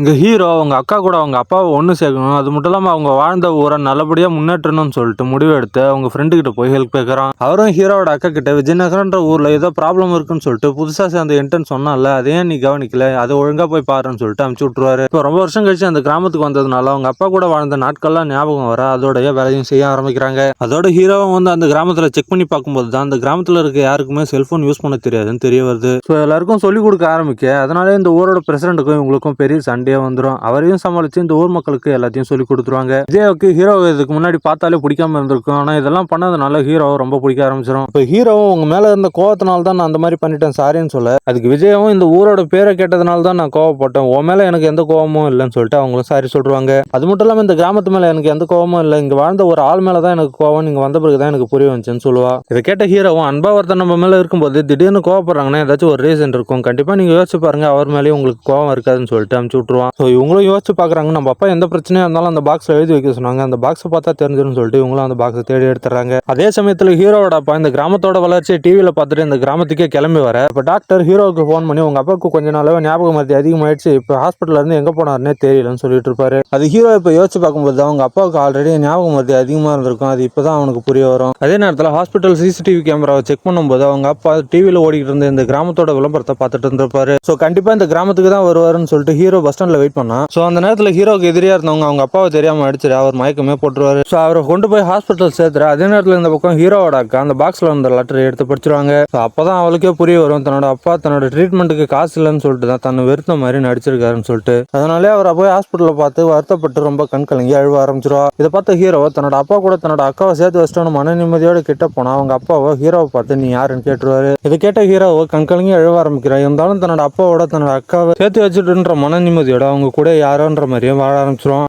இங்க ஹீரோ அவங்க அக்கா கூட அவங்க அப்பாவை ஒன்று சேர்க்கணும், அது மட்டும் இல்லாமல் அவங்க வாழ்ந்த ஊரை நல்லபடியாக முன்னேற்றணும்னு சொல்லிட்டு முடிவு எடுத்து அவங்க ஃப்ரெண்டு கிட்ட போய் ஹெல்ப் கேட்குறான். அவரும் ஹீரோவோட அக்கா கிட்ட விஜயநகரன்ற ஊர்ல ஏதோ ப்ராப்ளம் இருக்குன்னு சொல்லிட்டு புதுசாக சேர்ந்த இன்டர்ன் சொன்னால அதே நீ கவனிக்கல, அதை ஒழுங்கா போய் பாருன்னு சொல்லிட்டு அனுப்பிச்சு விட்டுருவாரு. இப்போ ரொம்ப வருஷம் கழிச்சு அந்த கிராமத்துக்கு வந்ததுனால அவங்க அப்பா கூட வாழ்ந்த நாட்கள்லாம் ஞாபகம் வர அதோடைய வேலையும் செய்ய ஆரம்பிக்கிறாங்க. அதோட ஹீரோவும் வந்து அந்த கிராமத்தில் செக் பண்ணி பார்க்கும்போது தான் அந்த கிராமத்தில் இருக்க யாருக்குமே செல்போன் யூஸ் பண்ண தெரியாதுன்னு தெரிய வருது. ஸோ எல்லாருக்கும் சொல்லிக் கொடுக்க ஆரம்பிக்க அதனாலே இந்த ஊரோட பிரசிடென்ட்டுக்கும் இவங்களுக்கும் பெரிய சண்டை வந்துடும். அவரையும் சமாளிச்சு இந்த ஊர் மக்களுக்கு எல்லாத்தையும் சொல்லி கொடுத்துருவாங்க. விஜயாவுக்கு ஹீரோ இதுக்கு முன்னாடி பார்த்தாலே பிடிக்காம இருந்திருக்கும். ஆனா இதெல்லாம் பண்ணதுனால ஹீரோ ரொம்ப பிடிக்க ஆரம்பிச்சிடும். இப்போ ஹீரோவும் உங்க மேல இருந்த கோவத்தினால தான் நான் அந்த மாதிரி பண்ணிட்டேன் சாரின்னு சொல்ல, அதுக்கு விஜயாவும் இந்த ஊரோட பேரை கேட்டதுனால தான் நான் கோவப்பட்டேன், உன் மேல எனக்கு எந்த கோவமும் இல்லைன்னு சொல்லிட்டு அவங்களும் சாரி சொல்றாங்க. அது மட்டும் இல்லாம இந்த கிராமத்து மேல எனக்கு எந்த கோவமும் இல்லை, இங்க வாழ்ந்த ஒரு ஆள் மேல தான் எனக்கு கோவம், நீங்க வந்த பிறகுதான் எனக்கு புரிய வந்துச்சுன்னு சொல்லுவா. இதை கேட்ட ஹீரோவும் அன்பா ஒருத்தர் நம்ம மேல இருக்கும்போது திடீர்னு கோவப்படுறாங்கன்னா ஏதாச்சும் ஒரு ரீசன் இருக்கும், கண்டிப்பா நீங்க யோசிச்சு பாருங்க, அவர் மேலேயும் உங்களுக்கு கோவம் இருக்காதுன்னு சொல்லிட்டு அனுப்பிச்சு விட்டுருவான். ஸோ இவங்களும் யோசிச்சு பார்க்குறாங்க, நம்ம அப்பா எந்த பிரச்சனையாக இருந்தாலும் அந்த பாக்ஸில் எழுதி வைக்க சொன்னாங்க, அந்த பாக்ஸை பார்த்தா தெரிஞ்சிடும் சொல்லிட்டு இவங்களும் அந்த பாக்ஸை தேடி எடுத்துறாங்க. அதே சமயத்தில் ஹீரோவோட அப்பா இந்த கிராமத்தோட வளர்ச்சியை டிவியில் பார்த்துட்டு இந்த கிராமத்துக்கே கிளம்பி வர, இப்போ டாக்டர் ஹீரோவுக்கு ஃபோன் பண்ணி உங்க அப்பாவுக்கு கொஞ்ச நாளாவே ஞாபகம் மருதி அதிகமாயிடுச்சு, இப்போ ஹாஸ்பிட்டல்ல இருந்து எங்கே போனாருன்னே தெரியலன்னு சொல்லிட்டு இருப்பாரு. அது ஹீரோ இப்போ யோசிச்சு பார்க்கும்போது அவங்க அப்பாவுக்கு ஆல்ரெடி ஞாபகம் மருதி அதிகமாக இருந்திருக்கும், அது இப்போதான் அவனுக்கு புரிய வரும். அதே நேரத்தில் ஹாஸ்பிட்டல் சிசிடிவி கேமராவை செக் பண்ணும்போது அவங்க அப்பா டிவியில் ஓடிக்கிட்டு இருந்த இந்த கிராமத்தோட விளம்பரத்தை பார்த்துட்டு இருந்திருப்பாரு. ஸோ கண்டிப்பாக இந்த கிராமத்துக்கு தான் வருவாருன்னு சொல்லிட்டு ஹீரோ பஸ் ஸ்டாண்ட்ல வெயிட் பண்ணா. ஸோ அந்த நேரத்தில் ஹீரோக்கு எதிரியா இருந்தவங்க அவங்க அப்பாவை தெரியாம அடிச்சிரு அவர் மயக்கமே போட்டுருவாரு. ஸோ அவரை கொண்டு போய் ஹாஸ்பிட்டல் சேர்த்துற. அதே நேரத்தில் இந்த பக்கம் ஹீரோவோட அக்கா அந்த பாக்ஸ்ல இருந்த லெட்டர் எடுத்து படிச்சிருவாங்க. அப்பதான் அவளுக்கே புரிய வரும், தன்னோட அப்பா தன்னோட ட்ரீட்மெண்ட்டுக்கு காசு இல்லைன்னு சொல்லிட்டு தான் தன்னை வெறுத்த மாதிரி நடிச்சிருக்காருன்னு சொல்லிட்டு. அதனாலே அவரை போய் ஹாஸ்பிட்டலில் பார்த்து வருத்தப்பட்டு ரொம்ப கண் கலங்கி அழுவ ஆரம்பிச்சிருவா. இதை பார்த்த ஹீரோ தன்னோட அப்பா கூட தன்னோட அக்காவை சேர்த்து வச்சிட்டோன்னு மன நிம்மதியோட கிட்ட போனா அவங்க அப்பாவை ஹீரோவை பார்த்து நீ யாருன்னு கேட்டுருவாரு. இதை கேட்ட ஹீரோவை கண் கலங்கி அழுவ ஆரம்பிக்கிறார். இருந்தாலும் தன்னோட அப்பாவோட தன்னோட அக்காவை சேர்த்து வச்சுட்டுன்ற மன நிம்மதியோட அவங்க கூட யாரோன்ற மாதிரியே வாழ ஆரம்பிச்சிருவான்.